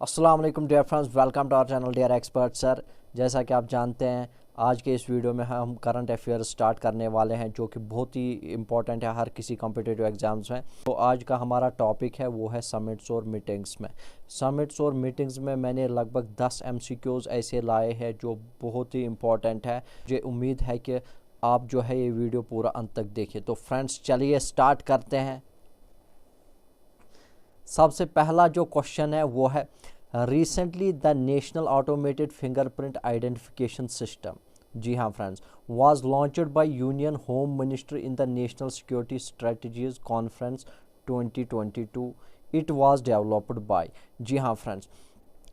अस्सलाम वालेकुम dear friends, welcome to our channel dear expert sir. जैसा कि आप जानते हैं, आज के इस वीडियो में हम करंट अफेयर्स स्टार्ट करने वाले हैं जो कि बहुत ही इंपॉर्टेंट है हर किसी कॉम्पिटिटिव एग्जाम्स में। तो आज का हमारा टॉपिक है वो है समिट्स और मीटिंग्स में। समिट्स और मीटिंग्स में मैंने लगभग 10 MCQs ऐसे लाए हैं जो बहुत ही इंपॉर्टेंट है। मुझे उम्मीद है कि आप जो है ये वीडियो पूरा अंत तक देखिए। तो फ्रेंड्स चलिए स्टार्ट करते हैं। सबसे पहला जो क्वेश्चन है वो है recently the national automated fingerprint identification system, जी हाँ friends, was launched by union home ministry in the national security strategies conference 2022। It was developed by, जी हाँ फ्रेंड्स,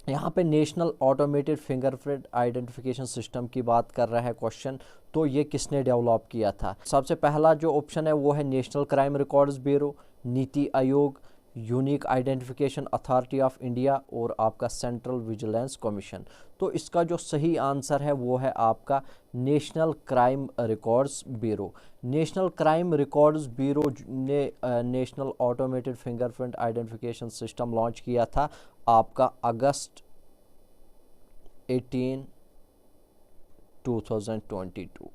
यहाँ पे national automated fingerprint identification system की बात कर रहा है क्वेश्चन। तो ये किसने डेवलप किया था? सबसे पहला जो ऑप्शन है वो है national crime records bureau, NITI Aayog, unique identification authority of India और आपका सेंट्रल विजिलेंस कमीशन। तो इसका जो सही आंसर है वो है आपका national crime records bureau. National crime records bureau ने national automated fingerprint identification system launch किया था आपका अगस्त 18, 2022।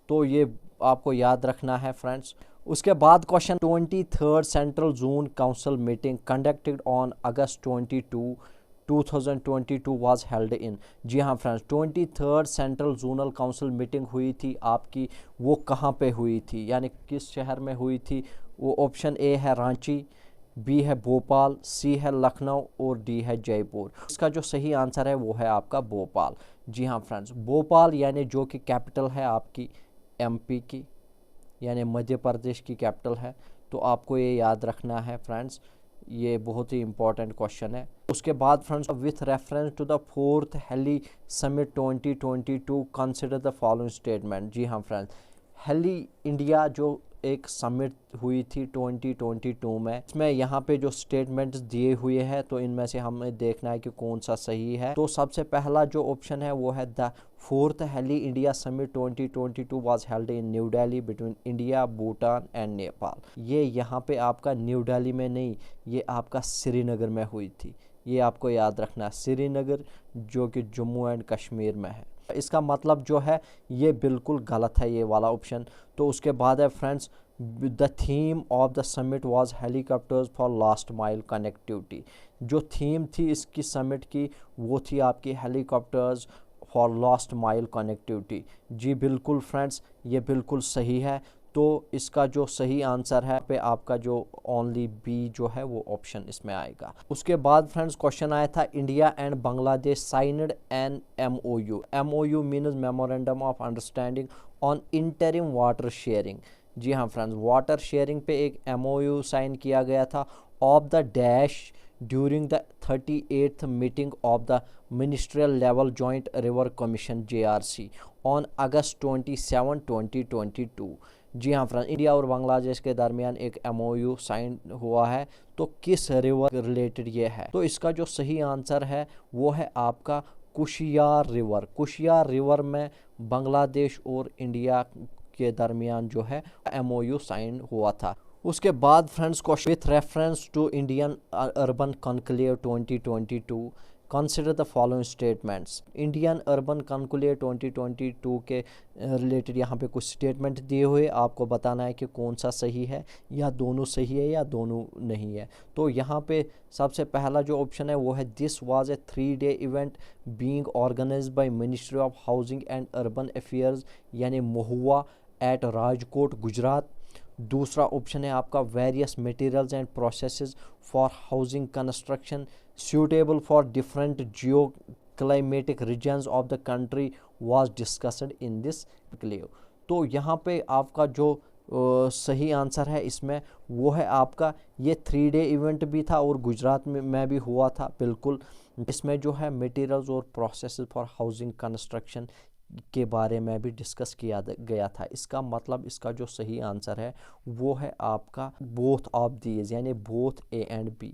तो ये आपको याद रखना है फ्रेंड्स। उसके बाद question 23rd central zone council meeting conducted on August 22, 2022 was held in, जी हाँ friends, 23rd central zonal council meeting हुई थी आपकी, वो कहाँ पे हुई थी यानी किस शहर में हुई थी? वो ऑप्शन ए है रांची, बी है भोपाल, सी है लखनऊ और डी है जयपुर। इसका जो सही आंसर है वो है आपका भोपाल। जी हाँ फ्रेंड्स, भोपाल यानी जो कि कैपिटल है आपकी MP की, यानी मध्य प्रदेश की कैपिटल है। तो आपको ये याद रखना है फ्रेंड्स, ये बहुत ही इंपॉर्टेंट क्वेश्चन है। उसके बाद friends, with reference to the 4th Heli summit 2022 consider the following statement, जी हाँ फ्रेंड्स, हेली इंडिया जो एक समिट हुई थी 2022 में, इसमें यहाँ पे जो स्टेटमेंट्स दिए हुए हैं तो इनमें से हमें देखना है कि कौन सा सही है। तो सबसे पहला जो ऑप्शन है वो है the 4th heli India summit 2022 was held in New Delhi between India, Bhutan and Nepal. ये यहाँ पे आपका न्यू दिल्ली में नहीं, ये आपका श्रीनगर में हुई थी। ये आपको याद रखना है, श्रीनगर जो कि जम्मू एंड कश्मीर में है। इसका मतलब जो है ये बिल्कुल गलत है ये वाला ऑप्शन। तो उसके बाद है friends, the theme of the summit was helicopters for last mile connectivity. जो थीम थी इसकी समिट की वो थी आपकी helicopters for last mile connectivity. जी बिल्कुल फ्रेंड्स, ये बिल्कुल सही है। तो इसका जो सही आंसर है पे आपका जो ओनली बी जो है वो ऑप्शन इसमें आएगा। उसके बाद फ्रेंड्स क्वेश्चन आया था India and Bangladesh signed an MOU। MOU means memorandum of understanding on interim water sharing. जी हाँ फ्रेंड्स, वाटर शेयरिंग पे एक MOU साइन किया गया था of the dash during the 38th meeting of the ministerial level joint river commission JRC on August 27, 2022। जी हाँ friends, India और बांग्लादेश के दरमियान एक MOU साइन हुआ है। तो किस रिवर रिलेटेड ये है? तो इसका जो सही आंसर है वो है आपका कुशियार रिवर। कुशियार रिवर में बांग्लादेश और इंडिया के दरमियान जो है MOU साइन हुआ था। उसके बाद friends question with reference to Indian urban conclave 2022 consider the following statements. Indian urban conclave 2022 के रिलेटेड यहाँ पे कुछ स्टेटमेंट दिए हुए, आपको बताना है कि कौन सा सही है, या दोनों सही है या दोनों नहीं है। तो यहाँ पे सबसे पहला जो ऑप्शन है वो है this was a 3-day event being organised by ministry of housing and urban affairs यानी महुआ एट राजकोट गुजरात। दूसरा ऑप्शन है आपका various materials and processes for housing construction suitable for different geoclimatic regions of the country was discussed in this conclave। तो यहाँ पे आपका जो सही आंसर है इसमें वो है आपका ये 3-day इवेंट भी था और गुजरात में भी हुआ था बिल्कुल। इसमें जो है मटेरियल्स और प्रोसेसेस फॉर हाउसिंग कंस्ट्रक्शन के बारे में भी डिस्कस किया गया था। इसका मतलब इसका जो सही आंसर है वो है आपका बोथ ऑफ दीज यानी both A and B।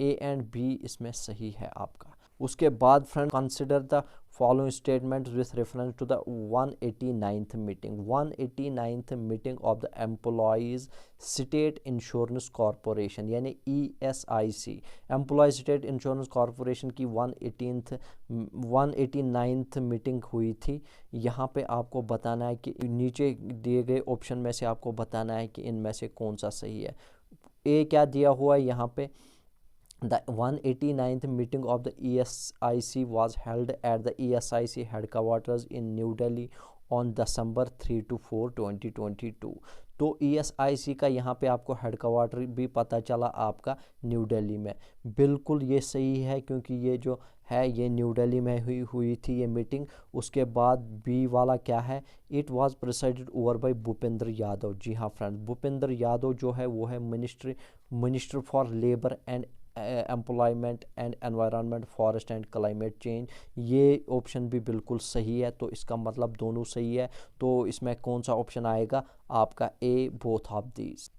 A and B इसमें सही है आपका। उसके बाद friend consider the following statement with reference to the 189th meeting 189th meeting of the employees state insurance corporation यानी ESIC employees state insurance corporation की 189th meeting हुई थी। यहाँ पे आपको बताना है कि नीचे दिए गए ऑप्शन में से आपको बताना है कि इनमें से कौन सा सही है। ए क्या दिया हुआ है यहाँ पे, The 189th meeting of the ESIC was held at the ESIC headquarters in New Delhi on December 3 to 4, 2022। तो ESIC का यहाँ पे आपको हेडक्वार्टर भी पता चला आपका न्यू दिल्ली में। बिल्कुल ये सही है क्योंकि ये जो है ये न्यू दिल्ली में हुई थी ये मीटिंग। उसके बाद बी वाला क्या है, it was presided over by Bhupender Yadav. जी हाँ फ्रेंड्स, भूपेंद्र यादव जो है वो है minister for labour and employment and environment forest and climate change. ये ऑप्शन भी बिल्कुल सही है, तो इसका मतलब दोनों सही है। तो इसमें कौन सा ऑप्शन आएगा आपका, ए बोथ ऑफ दीज।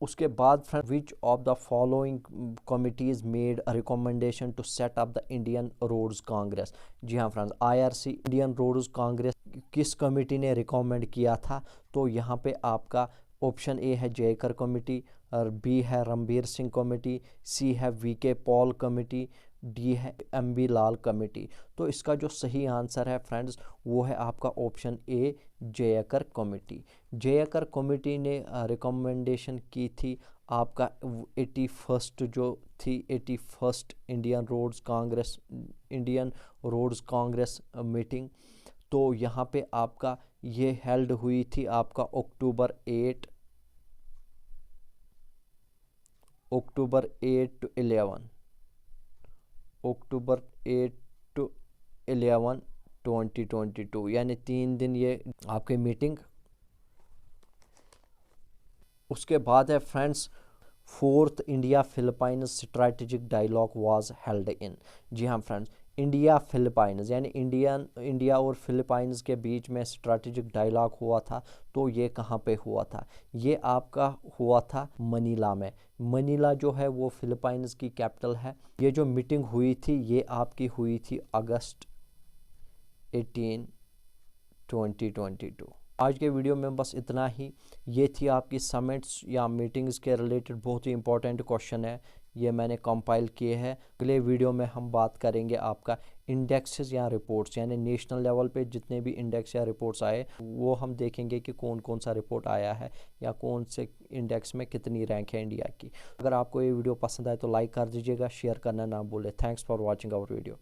उसके बाद friend which of the following committees made recommendation to set up the Indian roads congress. जी हाँ friends, IRC Indian roads congress किस कमेटी ने रिकमेंड किया था, तो यहाँ पे आपका ऑप्शन ए है जयकर कमेटी, और बी है रणबीर सिंह कमेटी, सी है VK पॉल कमेटी, डी है MB लाल कमेटी। तो इसका जो सही आंसर है फ्रेंड्स वो है आपका option A Jayakar committee. Jayakar committee ने रिकमेंडेशन की थी आपका 81st जो थी 81st Indian roads Congress meeting. तो यहाँ पे आपका ये हेल्ड हुई थी आपका अक्टूबर 8 to 11 अक्टूबर 8 to 11 2022 यानी 3 दिन ये आपकी मीटिंग। उसके बाद है friends 4th India Philippines strategic dialogue was held in. जी हाँ फ्रेंड्स, इंडिया फिलीपाइंस यानी इंडिया और फिलीपाइंस के बीच में स्ट्रैटेजिक डायलॉग हुआ था। तो ये कहाँ पे हुआ था, ये आपका हुआ था मनीला में। मनीला जो है वो फिलीपाइंस की कैपिटल है। ये जो मीटिंग हुई थी ये आपकी हुई थी अगस्त 18 2022। आज के वीडियो में बस इतना ही। ये थी आपकी समिट्स या मीटिंग्स के रिलेटेड बहुत ही इंपॉर्टेंट क्वेश्चन है, ये मैंने कंपाइल किए हैं। अगले वीडियो में हम बात करेंगे आपका इंडेक्सेस या रिपोर्ट्स, यानी नेशनल लेवल पे जितने भी इंडेक्स या रिपोर्ट्स आए वो हम देखेंगे कि कौन कौन सा रिपोर्ट आया है या कौन से इंडेक्स में कितनी रैंक है इंडिया की। अगर आपको ये वीडियो पसंद आए तो लाइक कर दीजिएगा, शेयर करना ना भूलें। Thanks for watching our video.